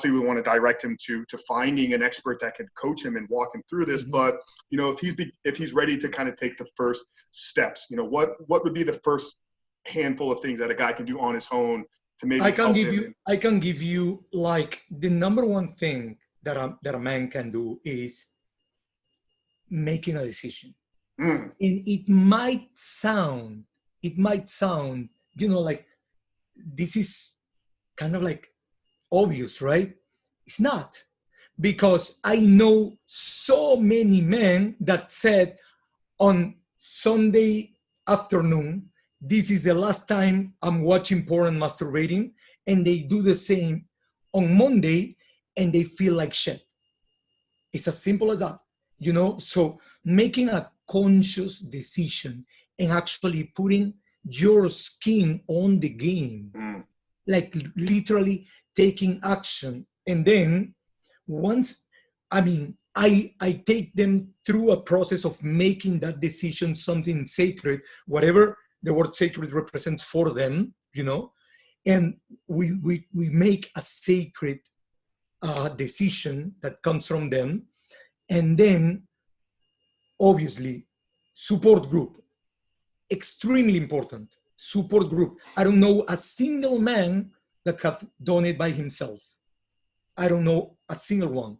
we want to direct him to finding an expert that can coach him and walk him through this. But if he's ready to kind of take the first steps, what would be the first handful of things that a guy can do on his own to maybe I can give you like the number one thing that a man can do is making a decision. And it might sound, like this is kind of like obvious, right? It's not, because I know so many men that said on Sunday afternoon, this is the last time I'm watching porn and masturbating, and they do the same on Monday and they feel like shit. It's as simple as that, So making a conscious decision and actually putting your skin on the game, like literally taking action. And then once, I take them through a process of making that decision something sacred, whatever the word sacred represents for them, and we make a sacred decision that comes from them. And then obviously support group, extremely important. Support group. I don't know a single man that have done it by himself. I don't know a single one.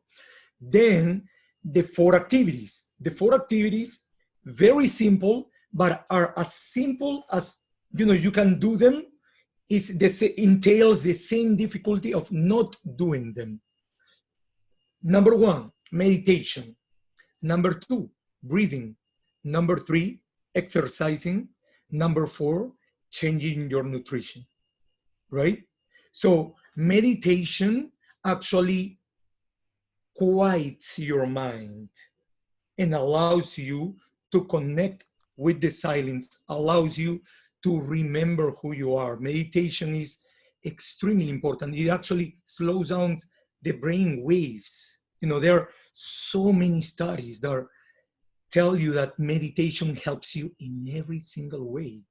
Then the 4 activities. The 4 activities, very simple, but are as simple as, you can do them. Entails the same difficulty of not doing them. Number 1, meditation. Number 2, breathing. Number 3, exercising. Number 4, changing your nutrition, right? So meditation actually quiets your mind and allows you to connect with the silence, allows you to remember who you are. Meditation is extremely important. It actually slows down the brain waves. There are so many studies that tell you that meditation helps you in every single way.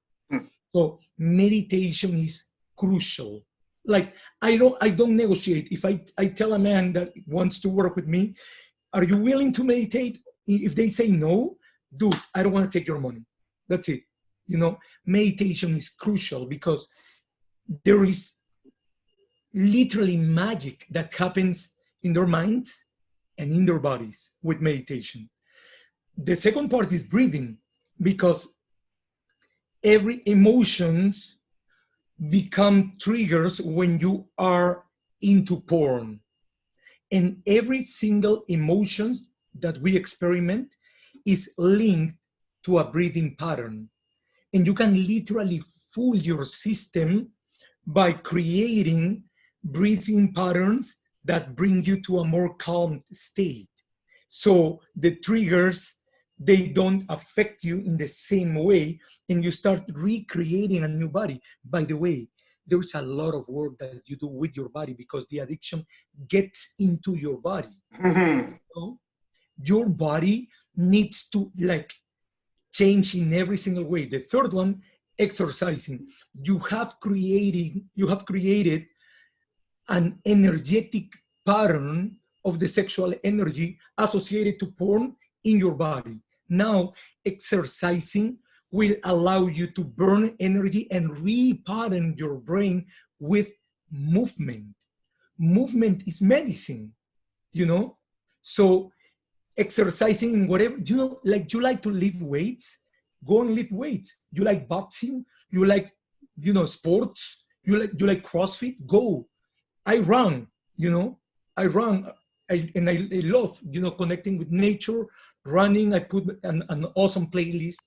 So meditation is crucial. Like I don't negotiate. If I tell a man that wants to work with me, are you willing to meditate? If they say no, dude, I don't want to take your money. That's it. Meditation is crucial because there is literally magic that happens in their minds and in their bodies with meditation. The second part is breathing, because every emotions become triggers when you are into porn. And every single emotion that we experiment is linked to a breathing pattern. And you can literally fool your system by creating breathing patterns that bring you to a more calm state. So the triggers, they don't affect you in the same way, and you start recreating a new body. By the way, there's a lot of work that you do with your body because the addiction gets into your body. So your body needs to change in every single way. The third one, exercising. You have created an energetic pattern of the sexual energy associated to porn in your body. Now, exercising will allow you to burn energy and repattern your brain with movement. Movement is medicine, So exercising in whatever, you like to lift weights, go and lift weights. You like boxing, you like, sports, you like CrossFit, go. I run, I love, connecting with nature, running. I put an awesome playlist.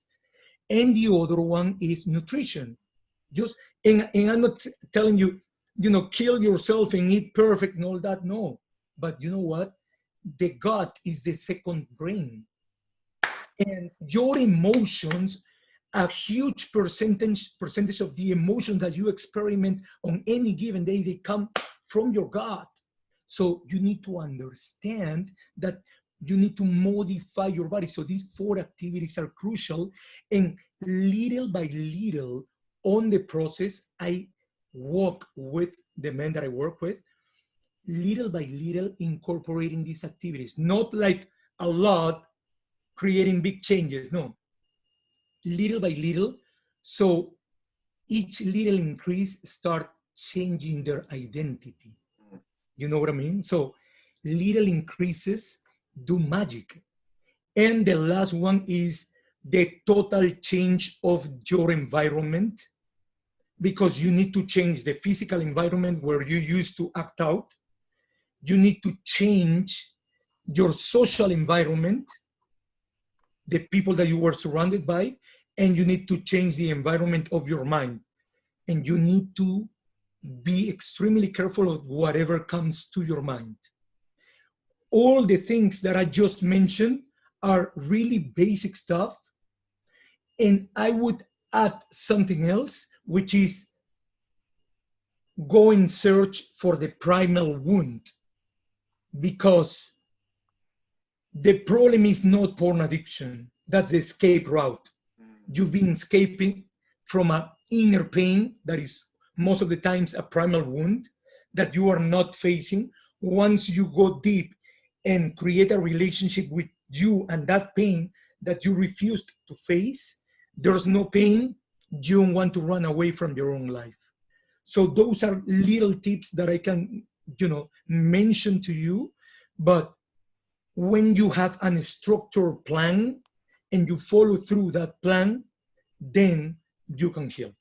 And the other one is nutrition. And I'm not telling you, kill yourself and eat perfect and all that. No, but you know what? The gut is the second brain. And your emotions, a huge percentage of the emotions that you experiment on any given day, they come from your gut. So you need to understand that you need to modify your body. So these 4 activities are crucial. And little by little on the process, I walk with the men that I work with. little by little incorporating these activities, not like a lot creating big changes, no, little by little. So each little increase start changing their identity. You know what I mean? So little increases do magic. And the last one is the total change of your environment, because you need to change the physical environment where you used to act out. You need to change your social environment, the people that you were surrounded by, and you need to change the environment of your mind. And you need to be extremely careful of whatever comes to your mind. All the things that I just mentioned are really basic stuff. And I would add something else, which is go in search for the primal wound, because the problem is not porn addiction. That's the escape route. You've been escaping from an inner pain that is most of the times a primal wound that you are not facing. Once you go deep and create a relationship with you and that pain that you refused to face, there's no pain. You don't want to run away from your own life. So those are little tips that I can, mention to you. But when you have a structured plan and you follow through that plan, then you can heal.